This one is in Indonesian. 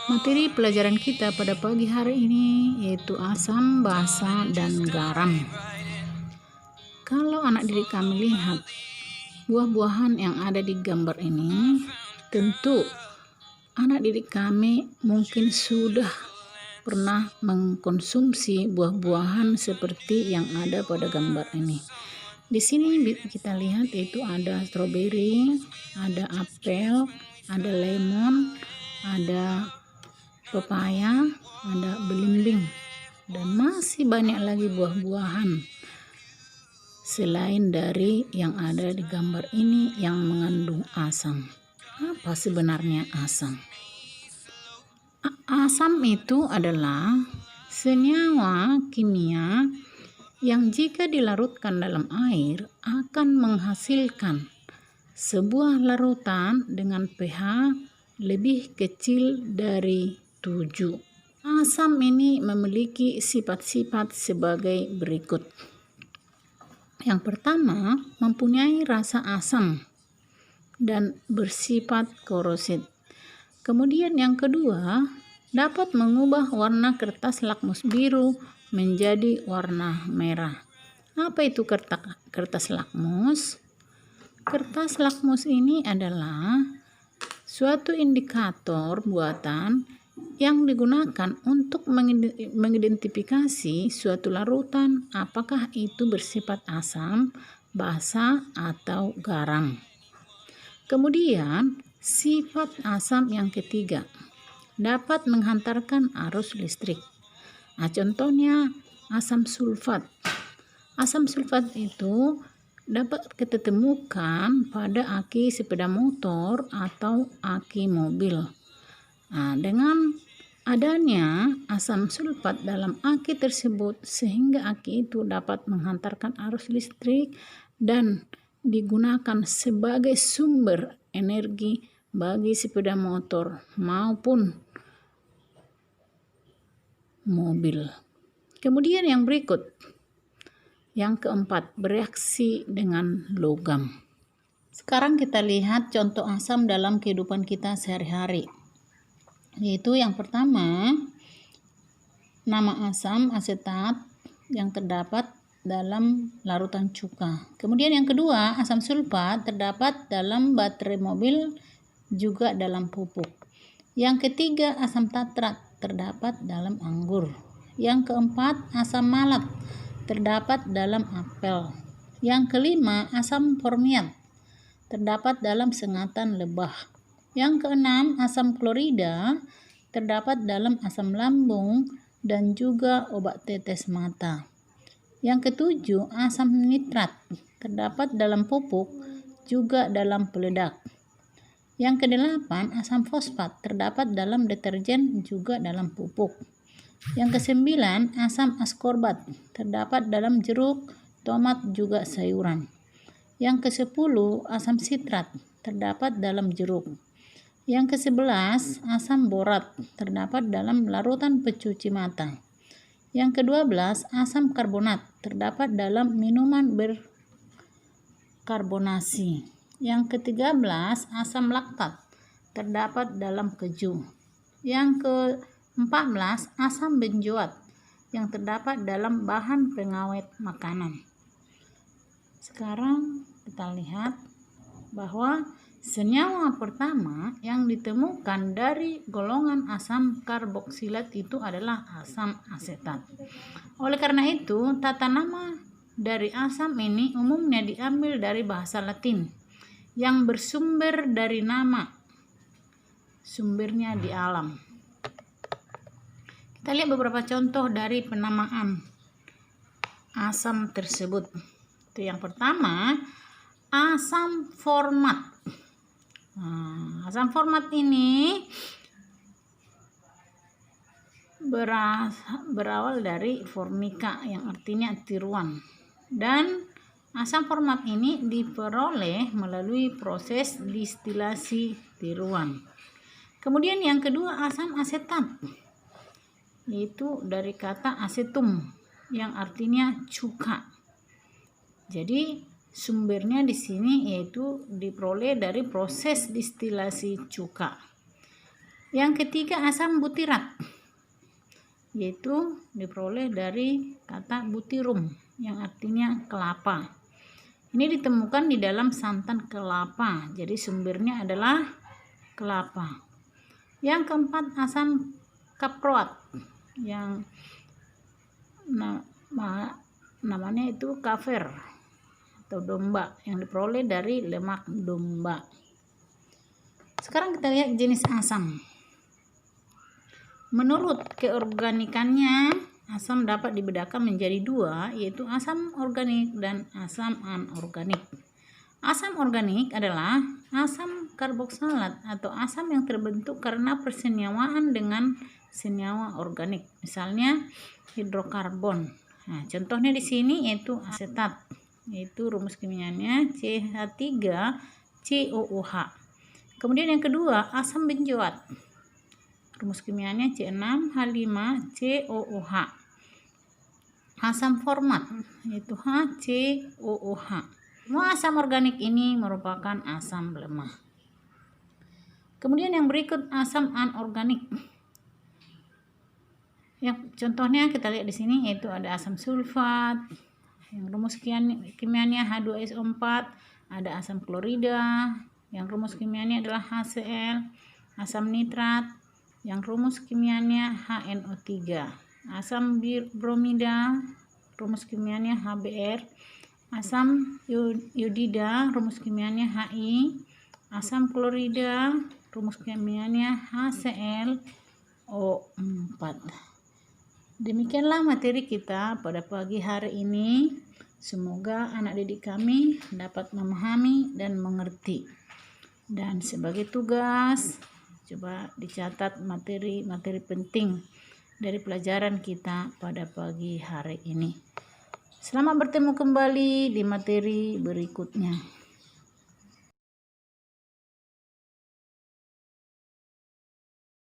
Materi pelajaran kita pada pagi hari ini yaitu asam, basa, dan garam. Kalau anak didik kami lihat buah-buahan yang ada di gambar ini, tentu anak didik kami mungkin sudah pernah mengkonsumsi buah-buahan seperti yang ada pada gambar ini. Di sini kita lihat yaitu ada stroberi, ada apel, ada lemon, ada pepaya, ada belimbing, dan masih banyak lagi buah-buahan selain dari yang ada di gambar ini yang mengandung asam. Apa sebenarnya asam? Asam itu adalah senyawa kimia yang jika dilarutkan dalam air akan menghasilkan sebuah larutan dengan pH lebih kecil dari 7. Asam ini memiliki sifat-sifat sebagai berikut. Yang pertama, mempunyai rasa asam dan bersifat korosif. Kemudian yang kedua, dapat mengubah warna kertas lakmus biru menjadi warna merah. Apa itu kertas lakmus? Kertas lakmus ini adalah suatu indikator buatan yang digunakan untuk mengidentifikasi suatu larutan apakah itu bersifat asam, basa, atau garam. Kemudian, sifat asam yang ketiga dapat menghantarkan arus listrik. Contohnya asam sulfat. Asam sulfat itu dapat kita temukan pada aki sepeda motor atau aki mobil. Dengan adanya asam sulfat dalam aki tersebut sehingga aki itu dapat menghantarkan arus listrik dan digunakan sebagai sumber energi bagi sepeda motor maupun mobil. Kemudian yang berikut, yang keempat, bereaksi dengan logam. Sekarang kita lihat contoh asam dalam kehidupan kita sehari-hari. Yaitu yang pertama, nama asam asetat yang terdapat dalam larutan cuka. Kemudian yang kedua, asam sulfat terdapat dalam baterai mobil, juga dalam pupuk. Yang ketiga, asam tartrat terdapat dalam anggur. Yang keempat, asam malat terdapat dalam apel. Yang kelima, asam formiat terdapat dalam sengatan lebah. Yang keenam, asam klorida terdapat dalam asam lambung dan juga obat tetes mata. Yang ketujuh, asam nitrat terdapat dalam pupuk, juga dalam peledak. Yang kedelapan, asam fosfat terdapat dalam deterjen, juga dalam pupuk. Yang kesembilan, asam askorbat terdapat dalam jeruk, tomat, juga sayuran. Yang kesepuluh, asam sitrat terdapat dalam jeruk. Yang ke-11, asam borat terdapat dalam larutan pencuci mata. Yang ke-12, asam karbonat terdapat dalam minuman berkarbonasi. Yang ke-13, asam laktat terdapat dalam keju. Yang ke-14, asam benzoat yang terdapat dalam bahan pengawet makanan. Sekarang kita lihat bahwa senyawa pertama yang ditemukan dari golongan asam karboksilat itu adalah asam asetat. Oleh karena itu, tata nama dari asam ini umumnya diambil dari bahasa Latin yang bersumber dari nama, sumbernya di alam. Kita lihat beberapa contoh dari penamaan asam tersebut. Itu yang pertama, asam format. Asam format ini berawal dari formika yang artinya tiruan, dan asam format ini diperoleh melalui proses distilasi tiruan. Kemudian yang kedua, asam asetat, yaitu dari kata asetum yang artinya cuka. Jadi Sumbernya di sini yaitu diperoleh dari proses distilasi cuka. Yang ketiga, asam butirat, yaitu diperoleh dari kata butirum yang artinya kelapa. Ini ditemukan di dalam santan kelapa, jadi sumbernya adalah kelapa. Yang keempat, asam kaproat yang namanya itu kafer atau domba, yang diperoleh dari lemak domba. Sekarang kita lihat jenis asam. Menurut keorganikannya, asam dapat dibedakan menjadi dua, yaitu asam organik dan asam anorganik. Asam organik adalah asam karboksalat atau asam yang terbentuk karena persenyawaan dengan senyawa organik, misalnya hidrokarbon. Nah, contohnya di sini yaitu asetat, yaitu rumus kimianya CH3COOH. Kemudian yang kedua, asam benzoat. Rumus kimianya C6H5COOH. Asam format yaitu HCOOH. Semua asam organik ini merupakan asam lemah. Kemudian yang berikut asam anorganik. Yang contohnya kita lihat di sini yaitu ada asam sulfat, yang rumus kimianya H2SO4, ada asam klorida, yang rumus kimianya adalah HCl, asam nitrat, yang rumus kimianya HNO3, asam bromida, rumus kimianya HBr, asam iodida, rumus kimianya HI, asam klorida, rumus kimianya HClO4. Demikianlah materi kita pada pagi hari ini. Semoga anak didik kami dapat memahami dan mengerti. Dan sebagai tugas, coba dicatat materi-materi penting dari pelajaran kita pada pagi hari ini. Selamat bertemu kembali di materi berikutnya.